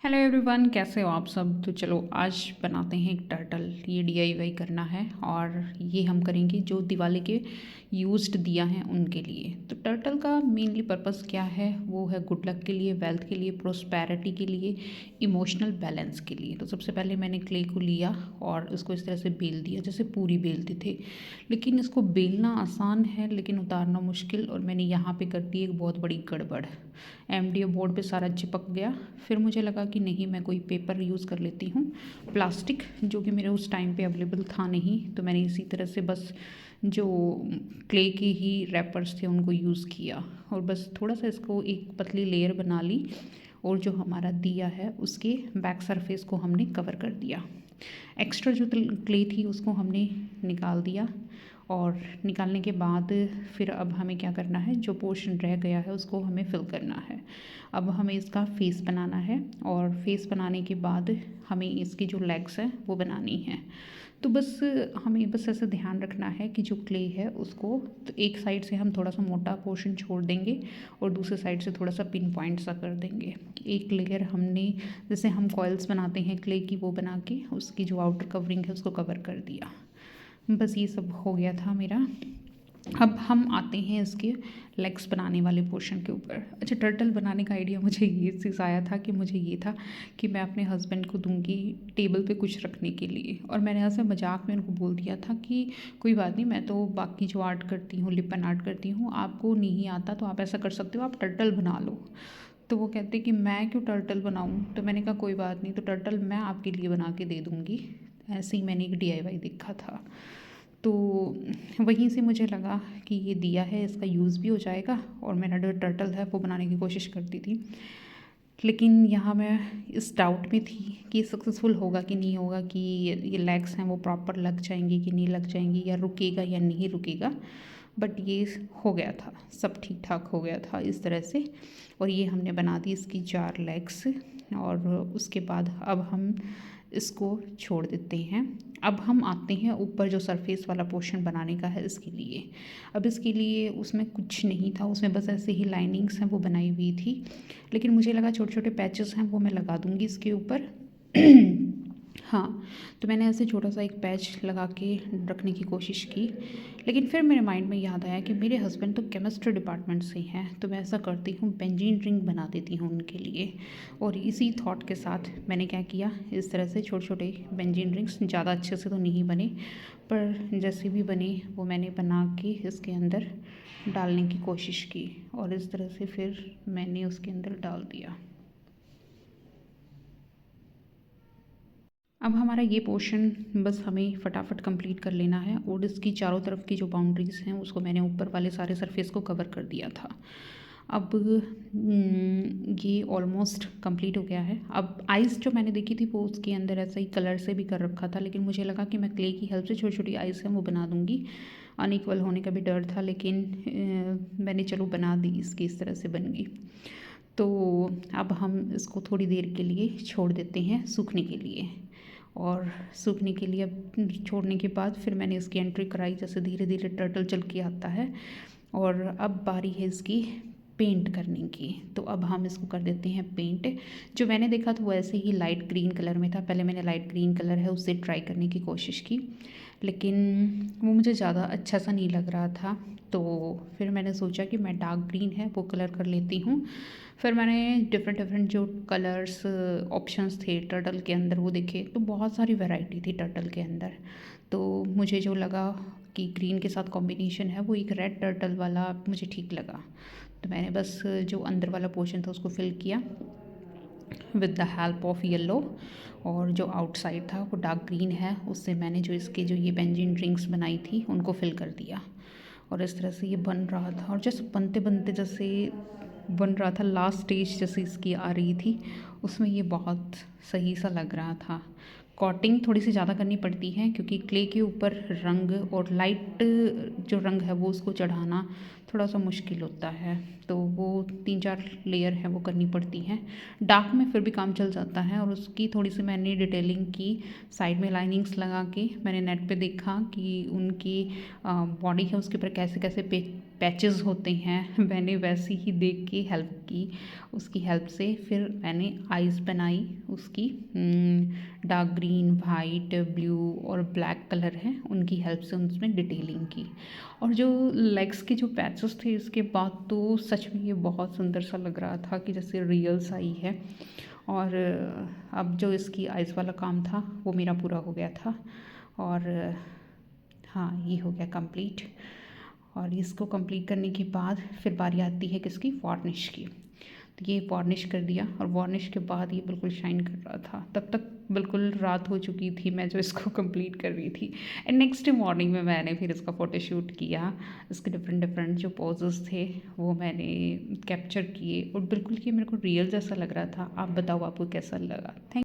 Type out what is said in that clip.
Hello everyone, कैसे हो आप सब। तो चलो आज बनाते हैं एक टर्टल। ये डीआईवाई करना है और ये हम करेंगे जो दिवाली के यूज्ड दिया हैं उनके लिए। तो टर्टल का मेनली पर्पस क्या है, वो है गुड लक के लिए, वेल्थ के लिए, प्रोस्पैरिटी के लिए, इमोशनल बैलेंस के लिए। तो सबसे पहले मैंने क्ले को लिया और उसको इस तरह से बेल दिया जैसे पूरी बेलते थे। लेकिन इसको बेलना आसान है लेकिन उतारना मुश्किल, और मैंने यहाँ पे कर दी एक बहुत बड़ी गड़बड़। एमडीओ बोर्ड पे सारा चिपक गया। फिर मुझे लगा कि नहीं, मैं कोई पेपर यूज़ कर लेती हूँ, प्लास्टिक, जो कि मेरे उस टाइम पे अवेलेबल था नहीं। तो मैंने इसी तरह से बस जो क्ले के ही रैपर्स थे उनको यूज़ किया और बस थोड़ा सा इसको एक पतली लेयर बना ली और जो हमारा दिया है उसके बैक सरफेस को हमने कवर कर दिया। एक्स्ट्रा जो क्ले थी उसको हमने निकाल दिया और निकालने के बाद फिर अब हमें क्या करना है, जो पोर्शन रह गया है उसको हमें फिल करना है। अब हमें इसका फेस बनाना है और फेस बनाने के बाद हमें इसकी जो लेग्स हैं वो बनानी है। तो बस हमें बस ऐसा ध्यान रखना है कि जो क्ले है उसको तो एक साइड से हम थोड़ा सा मोटा पोर्शन छोड़ देंगे और दूसरे साइड से थोड़ा सा पिन पॉइंट सा कर देंगे। एक लेयर हमने, जैसे हम कॉइल्स बनाते हैं क्ले की, वो बना के उसकी जो आउटर कवरिंग है उसको कवर कर दिया। बस ये सब हो गया था मेरा। अब हम आते हैं इसके लेग्स बनाने वाले पोर्शन के ऊपर। अच्छा, टर्टल बनाने का आइडिया मुझे ये चीज़ आया था कि मुझे ये था कि मैं अपने हस्बैंड को दूंगी टेबल पे कुछ रखने के लिए, और मैंने ऐसे मजाक में उनको बोल दिया था कि कोई बात नहीं, मैं तो बाकी जो आर्ट करती हूँ, लिपन आर्ट करती हूँ, आपको नहीं आता तो आप ऐसा कर सकते हो, आप टर्टल बना लो। तो वो कहते कि मैं क्यों टर्टल बनाऊँ। तो मैंने कहा कोई बात नहीं, तो टर्टल मैं आपके लिए बना के दे दूँगी। ऐसे ही मैंने एक डीआईवाई देखा था, तो वहीं से मुझे लगा कि ये दिया है, इसका यूज़ भी हो जाएगा। और मेरा जो टर्टल है वो बनाने की कोशिश करती थी, लेकिन यहाँ मैं इस डाउट में थी कि सक्सेसफुल होगा कि नहीं होगा, कि ये लेग्स हैं वो प्रॉपर लग जाएंगी कि नहीं लग जाएंगी, या रुकेगा या नहीं रुकेगा। बट ये हो गया था, सब ठीक ठाक हो गया था इस तरह से। और ये हमने बना दी इसकी 4 लेग्स। और उसके बाद अब हम इसको छोड़ देते हैं। अब हम आते हैं ऊपर जो सरफेस वाला पोर्शन बनाने का है इसके लिए। अब इसके लिए उसमें कुछ नहीं था, उसमें बस ऐसे ही लाइनिंग्स हैं वो बनाई हुई थी, लेकिन मुझे लगा छोटे छोटे पैचेस हैं वो मैं लगा दूँगी इसके ऊपर। हाँ, तो मैंने ऐसे छोटा सा एक पैच लगा के रखने की कोशिश की, लेकिन फिर मेरे माइंड में याद आया कि मेरे हस्बैंड तो केमिस्ट्री डिपार्टमेंट से हैं, तो मैं ऐसा करती हूँ बेंजीन रिंग बना देती हूँ उनके लिए। और इसी थॉट के साथ मैंने क्या किया, इस तरह से छोटे छोटे बेंजीन रिंग्स, ज़्यादा अच्छे से तो नहीं बने पर जैसे भी बने वो मैंने बना के इसके अंदर डालने की कोशिश की, और इस तरह से फिर मैंने उसके अंदर डाल दिया। अब हमारा ये पोर्शन बस हमें फटाफट कंप्लीट कर लेना है, और इसकी चारों तरफ की जो बाउंड्रीज़ हैं उसको मैंने ऊपर वाले सारे सरफेस को कवर कर दिया था। अब ये ऑलमोस्ट कंप्लीट हो गया है। अब आइज़ जो मैंने देखी थी वो उसके अंदर ऐसा ही कलर से भी कर रखा था, लेकिन मुझे लगा कि मैं क्ले की हेल्प से छोटी छोटी आइज़ हैं वो बना दूँगी। अनइक्वल होने का भी डर था, लेकिन मैंने चलो बना दी, इसकी इस तरह से बन गई। तो अब हम इसको थोड़ी देर के लिए छोड़ देते हैं सूखने के लिए। और सूखने के लिए अब छोड़ने के बाद फिर मैंने इसकी एंट्री कराई, जैसे धीरे धीरे टर्टल चल के आता है। और अब बारी है इसकी पेंट करने की। तो अब हम इसको कर देते हैं पेंट। जो मैंने देखा था वो ऐसे ही लाइट ग्रीन कलर में था, पहले मैंने लाइट ग्रीन कलर है उससे ट्राई करने की कोशिश की, लेकिन वो मुझे ज़्यादा अच्छा सा नहीं लग रहा था। तो फिर मैंने सोचा कि मैं डार्क ग्रीन है वो कलर कर लेती हूँ। फिर मैंने डिफरेंट डिफरेंट जो कलर्स ऑप्शंस थे टर्टल के अंदर वो देखे, तो बहुत सारी वैरायटी थी टर्टल के अंदर। तो मुझे जो लगा कि ग्रीन के साथ कॉम्बिनेशन है वो एक रेड टर्टल वाला मुझे ठीक लगा। तो मैंने बस जो अंदर वाला पोर्शन था उसको फिल किया with the help of yellow, और जो आउटसाइड था वो डार्क ग्रीन है, उससे मैंने जो इसके जो ये बेंजीन रिंग्स बनाई थी उनको फिल कर दिया। और इस तरह से ये बन रहा था, और जैसे बनते बनते जैसे बन रहा था, लास्ट स्टेज जैसे इसकी आ रही थी, उसमें ये बहुत सही सा लग रहा था। कॉटिंग थोड़ी सी ज़्यादा करनी पड़ती है क्योंकि क्ले के ऊपर रंग और लाइट जो रंग है वो उसको चढ़ाना थोड़ा सा मुश्किल होता है, तो वो 3-4 लेयर है वो करनी पड़ती हैं। डार्क में फिर भी काम चल जाता है, और उसकी थोड़ी सी मैंने डिटेलिंग की, साइड में लाइनिंग्स लगा के मैंने नेट पे देखा कि उनकी बॉडी है उसके ऊपर कैसे कैसे पैचेस होते हैं, मैंने वैसे ही देख के हेल्प की, उसकी हेल्प से फिर मैंने आइज़ बनाई उसकी। डार्क ग्रीन, वाइट, ब्लू और ब्लैक कलर है, उनकी हेल्प से उसमें डिटेलिंग की। और जो लेग्स के जो पैचेस थे इसके बाद तो सच में ये बहुत सुंदर सा लग रहा था कि जैसे रियल सा ही है। और अब जो इसकी आइज़ वाला काम था वो मेरा पूरा हो गया था। और हाँ, ये हो गया कंप्लीट। और इसको कंप्लीट करने के बाद फिर बारी आती है किसकी, वार्निश की। तो ये वार्निश कर दिया और वार्निश के बाद ये बिल्कुल शाइन कर रहा था। तब तक बिल्कुल रात हो चुकी थी मैं जो इसको कंप्लीट कर रही थी। एंड नेक्स्ट डे मॉर्निंग में मैंने फिर इसका फ़ोटोशूट किया। इसके डिफरेंट डिफरेंट जो पोजेस थे वो मैंने कैप्चर किए और बिल्कुल ये मेरे को रियल जैसा लग रहा था। आप बताओ आपको कैसा लगा? थैंक